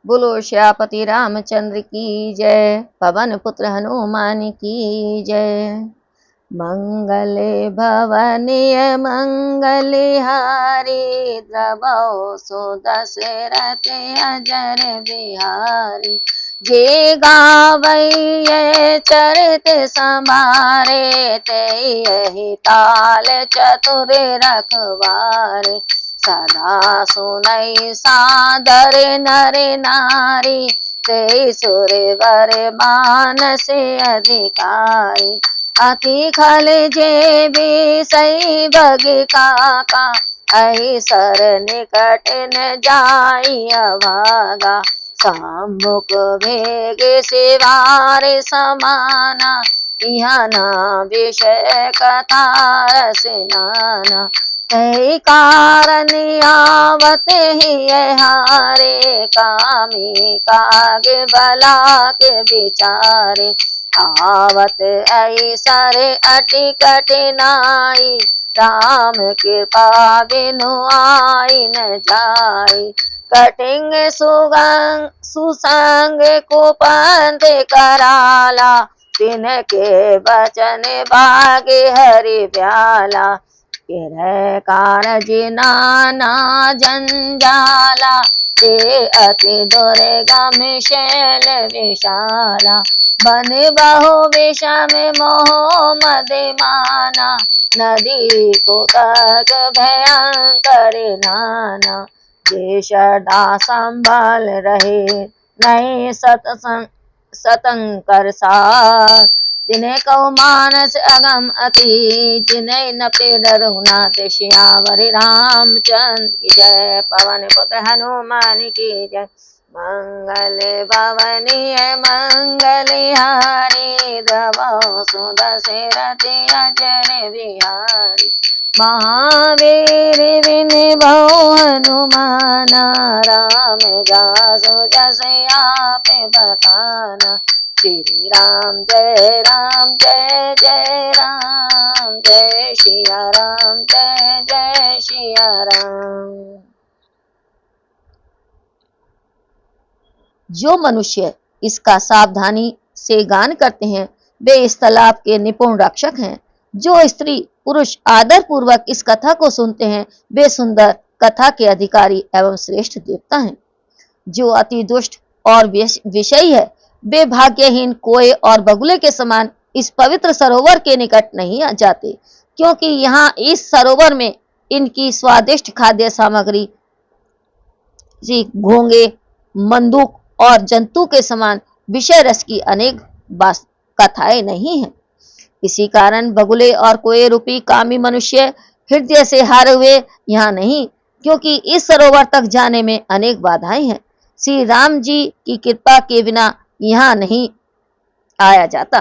बोलो श्यापति रामचंद्र की जय। पवन पुत्र हनुमान की जय। मंगले भवनीय मंगलिहारी, द्रवौ सुदशरथ अजर बिहारी। जे गावै चरित समारे, ते यही ताल चतुर रखवारे। सदा सुनई सादर नर नारी, ते सुरवर मानस अधिकारी। अति खल जे बिसई बगि काका, ऐसर निकट न जाई अभागा। सम्मुख भेग सिवार समाना, यहाँ ना विषय कथा रस नाना। तै कारण आवत ही हारे, कामी कागे बला के विचारे। आवत ऐसर अति कठिनाई, राम कृपा बिनु आई न जाई। कठिन सुसंग को पंथ कराला, तिनके वचन भागे हरि ब्याला। किरह कारज नाना जंजाला, ते अति दुर्गम शैल विशाला। बन बहु विषम मोह मदिमाना, नदी को तक भयंकर नाना। जे श्रद्धा संभल रहे नहीं सतंकर सार, तिन्हें कहो मानस अगम अति, जिन्हें न पे रघुनाथ श्यावर रामचंद्र की जय। पवन पुत्र हनुमान की जय। मंगल भवनीय मंगलिहारी, द्रवौ सुदशरथ अजर बिहारी। महावीर बिन बहु हनुमाना, राम जासु जस आप बखाना। श्री राम जय जय राम, जय सिया राम जय जय सिया राम। जो मनुष्य इसका सावधानी से गान करते हैं, वे इस तालाब के निपुण रक्षक हैं। जो स्त्री पुरुष आदर पूर्वक इस कथा को सुनते हैं, वे सुंदर कथा के अधिकारी एवं श्रेष्ठ देवता हैं। जो अति दुष्ट और विषयी है, वे भाग्यहीन कोए और बगुले के समान इस पवित्र सरोवर के निकट नहीं आ जाते, क्योंकि यहाँ इस सरोवर में इनकी स्वादिष्ट खाद्य सामग्री घोंगे, मंदूक और जंतु के समान विषय रस की अनेक कथाएं नहीं हैं। इसी कारण बगुले और कोए रूपी कामी मनुष्य हृदय से हारे हुए यहाँ नहीं, क्योंकि इस सरोवर तक जाने में अनेक बाधाएं हैं। श्री राम जी की कृपा के बिना यहाँ नहीं आया जाता।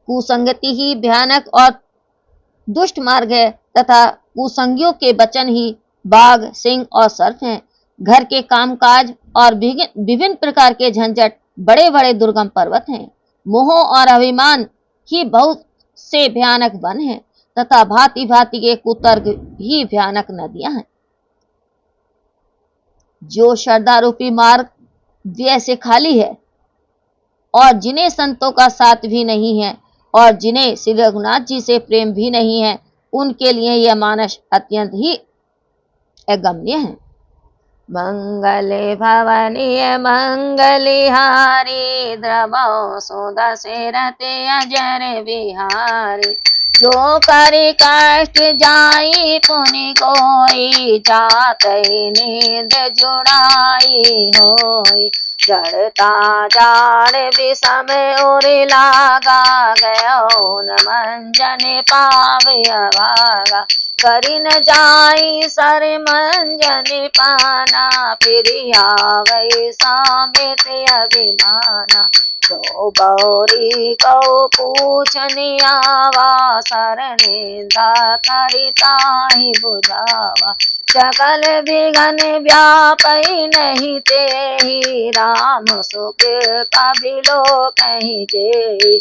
कुसंगति ही भयानक और दुष्ट मार्ग है, तथा कुसंगियों के वचन ही बाघ, सिंह और सर्प हैं। घर के कामकाज और विभिन्न प्रकार के झंझट बड़े बड़े दुर्गम पर्वत हैं। मोह और अभिमान ही बहुत से भयानक वन हैं, तथा भांति भांति के कुतर्क ही भयानक नदियां हैं। जो श्रद्धा रूपी मार्ग व्यय से खाली है, और जिन्हें संतों का साथ भी नहीं है, और जिन्हें श्री रघुनाथ जी से प्रेम भी नहीं है, उनके लिए यह मानस अत्यंत ही अगम्य है। मंगले भवनीय मंगलिहारी, द्रवौ सुदशरथ अजर बिहारी। जो करि कष्ट जाई पुनि कोई, जातहि नींद जुड़ाई होई। जड़ता जाड़ विषम उरि लागा, गयो न मंजन पावे अभागा। करि न जाई सर मंजन पाना, फिर आवै सामित अभिमाना। जो बौरी को पूछनि आवा, सर निंदा करिताहि बुझावा। सकल विघन व्यापै नहीं तेहि, राम सुकृपा बिलो कहीं जेहि।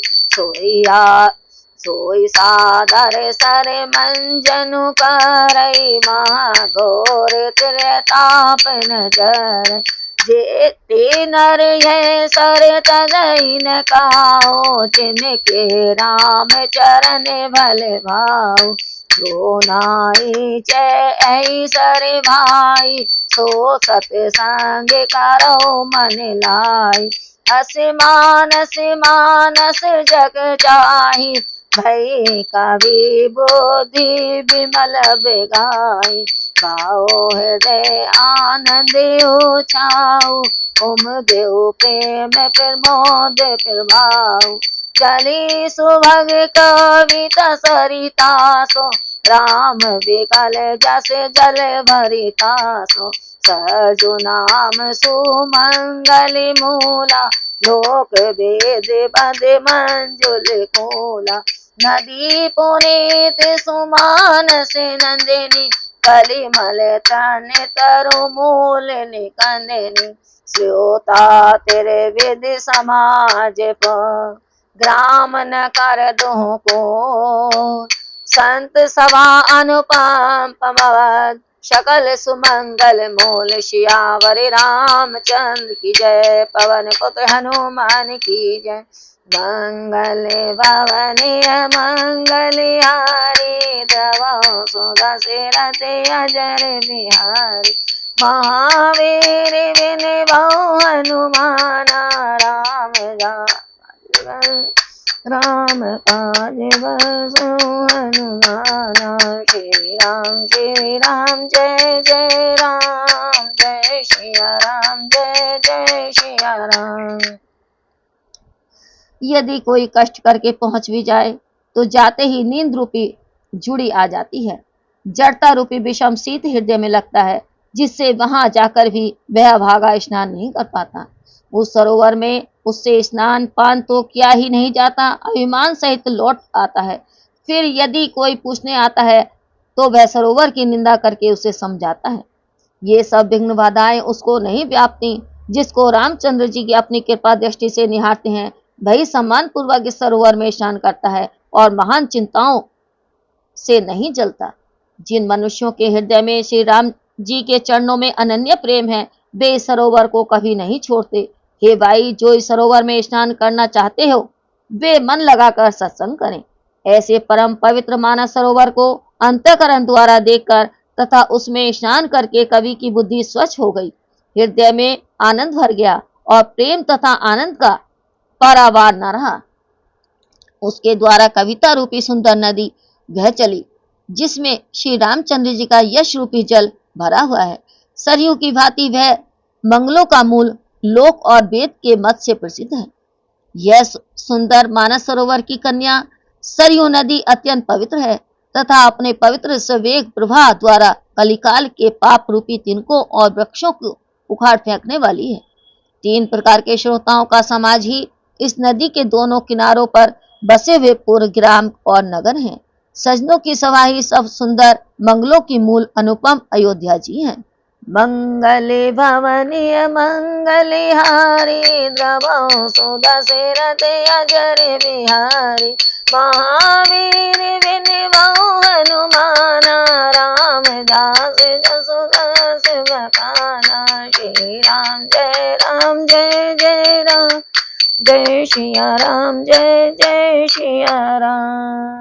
सोई सादर सर मंजनु करई महाघोर त्रिताप नजर जेते नर है सर तदई न काओ जिनके राम चरण भले भाव जो नाई ऐ सर भाई सो सतसंग करो मन लाई हस मानस जग चाही भई कवि बुद्धि विमल बेगाई गाओ हृदय आनंद उछाओ ओम देव प्रेम प्रमोद प्रभाव चली सुभग कविता सरिता सो राम विकल जस जल भरिता सो सहजु नाम सुमंगल मूला लोक वेद पद मंजुल कोला नदी पुनीत सुमान से नंदिनी कलिमल तन तरु मूल निकंदिनी स्योता तेरे विधि समाज पर ग्राम न कर दो को संत सभा अनुपम पमवद सकल सुमंगल मूल शियावर रामचंद्र की जय पवन पुत्र हनुमान की जय मंगल भवन मंगल हारी द्रवो सुधा सिरत अजर बिहारी महावीर बिन बहु हनुमान राम काज बसु हनुमान श्री राम जय जय राम जय सिया राम जय जय सिया राम। यदि कोई कष्ट करके पहुंच भी जाए तो जाते ही नींद रूपी जुड़ी आ जाती है। जड़ता रूपी विषम शीत हृदय में लगता है जिससे वहां जाकर भी वह भागा स्नान नहीं कर पाता। उस सरोवर में उससे स्नान पान तो किया ही नहीं जाता, अभिमान सहित लौट आता है। फिर यदि कोई पूछने आता है तो वह सरोवर की निंदा करके उसे समझाता है। ये सब विघ्न बाधाएं उसको नहीं व्यापती। जिसको रामचंद्र जी की अपनी कृपा दृष्टि से निहारते हैं वही सम्मान पूर्वक इस सरोवर में स्नान करता है और महान चिंताओं से नहीं जलता। जिन मनुष्यों के हृदय में श्री राम जी के चरणों में अनन्य प्रेम है वे इस सरोवर को कभी नहीं छोड़ते। हे भाई, जो इस सरोवर में स्नान करना चाहते हो वे मन लगाकर सत्संग करें। ऐसे परम पवित्र मानस सरोवर को अंतःकरण द्वारा देखकर तथा उसमें स्नान करके कवि की बुद्धि स्वच्छ हो गई, हृदय में आनंद भर गया और प्रेम तथा आनंद का पारावार न रहा। उसके द्वारा कविता रूपी सुंदर नदी बह चली जिसमें श्री रामचंद्र जी का यश रूपी जल भरा हुआ है। सरयू की भांति वह मंगलों का मूल लोक और वेद के मत से प्रसिद्ध है। यह सुंदर मानस सरोवर की कन्या सरयू नदी अत्यंत पवित्र है तथा अपने पवित्र सवेग प्रवाह द्वारा कलिकाल के पाप रूपी तिनकों और वृक्षों को उखाड़ फेंकने वाली है। 3 प्रकार के श्रोताओं का समाज ही इस नदी के दोनों किनारों पर बसे हुए पूर्व ग्राम और नगर हैं। सजनों की सभा ही सब सुंदर मंगलों की मूल अनुपम अयोध्या जी हैं। मंगले भवनीय मंगलिहारी द्रवो सुधा सिरत अजर बिहारी महावीर बिन बहु हनुमान रामदास जसुदास बखाना श्री राम जय जय राम जय सिया राम जय जय सिया राम।